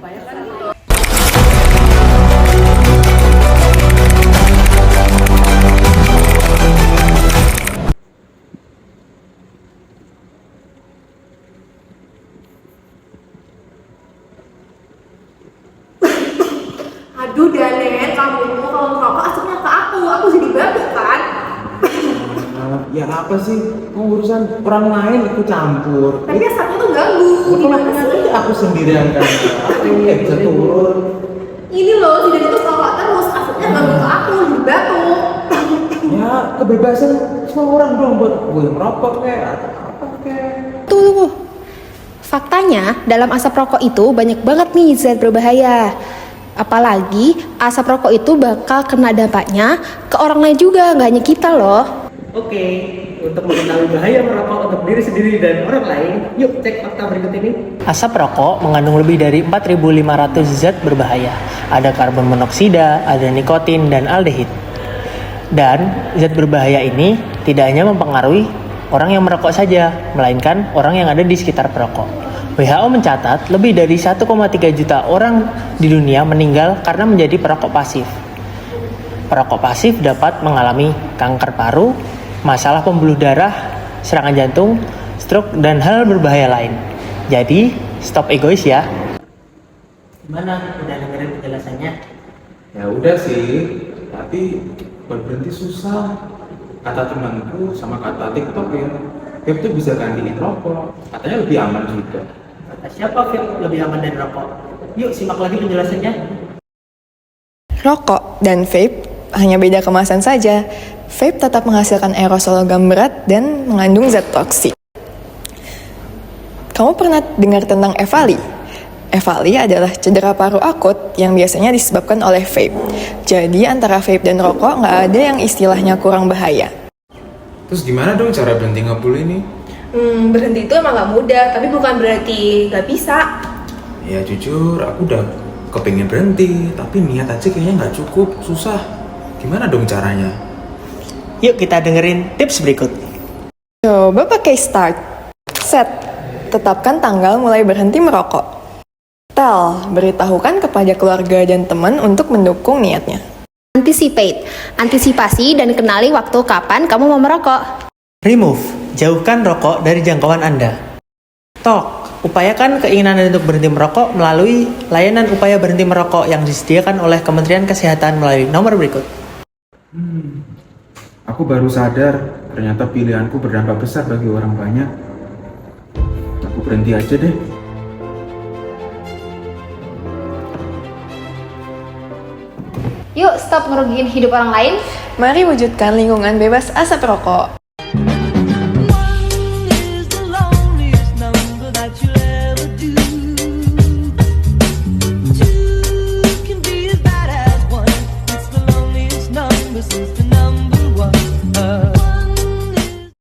Aduh Danet, kamu kalau ngerokok asapnya ke aku jadi batuk kan? Ya apa sih? Urusan orang lain ikut campur. Tapi asapnya tuh ganggu, gimana sih? Aku sendirian kan. Apa ini bisa turun? Ini loh, si Danet tuh ngerokok terus, asapnya ganggu ke aku, jadi batuk. Ya kebebasan semua orang dong buat gue merokok kayak atau apa kayak. Tunggu. Faktanya, dalam asap rokok itu banyak banget nih zat berbahaya. Apalagi asap rokok itu bakal kena dampaknya ke orang lain juga, nggak hanya kita loh. Oke, untuk mengetahui bahaya merokok untuk diri sendiri dan orang lain, yuk cek fakta berikut ini. Asap rokok mengandung lebih dari 4.500 zat berbahaya. Ada karbon monoksida, ada nikotin, dan aldehid. Dan zat berbahaya ini tidak hanya mempengaruhi orang yang merokok saja, melainkan orang yang ada di sekitar perokok. WHO mencatat lebih dari 1,3 juta orang di dunia meninggal karena menjadi perokok pasif. Perokok pasif dapat mengalami kanker paru, masalah pembuluh darah, serangan jantung, stroke, dan hal berbahaya lain. Jadi, stop egois ya. Gimana? Udah dengerin penjelasannya? Ya udah sih, tapi buat berhenti susah. Kata temanku sama kata TikTok ya, vape tuh bisa gantiin rokok. Katanya lebih aman juga. Kata siapa vape lebih aman dari rokok? Yuk simak lagi penjelasannya. Rokok dan vape hanya beda kemasan saja. Vape tetap menghasilkan aerosol logam berat dan mengandung zat toksik. Kamu pernah dengar tentang EVALI? EVALI adalah cedera paru akut yang biasanya disebabkan oleh vape. Jadi antara vape dan rokok nggak ada yang istilahnya kurang bahaya. Terus gimana dong cara berhenti ngebul ini? Berhenti itu emang gak mudah, tapi bukan berarti gak bisa. Ya jujur, aku udah kepingin berhenti, tapi niat aja kayaknya nggak cukup, susah. Gimana dong caranya? Yuk kita dengerin tips berikut. Coba pakai start, set, tetapkan tanggal mulai berhenti merokok. Tell, beritahukan kepada keluarga dan teman untuk mendukung niatnya. Anticipate, antisipasi dan kenali waktu kapan kamu mau merokok. Remove, jauhkan rokok dari jangkauan Anda. Talk, upayakan keinginan Anda untuk berhenti merokok melalui layanan upaya berhenti merokok yang disediakan oleh Kementerian Kesehatan melalui nomor berikut. Aku baru sadar, ternyata pilihanku berdampak besar bagi orang banyak. Aku berhenti aja deh. Yuk stop ngerugiin hidup orang lain. Mari wujudkan lingkungan bebas asap rokok.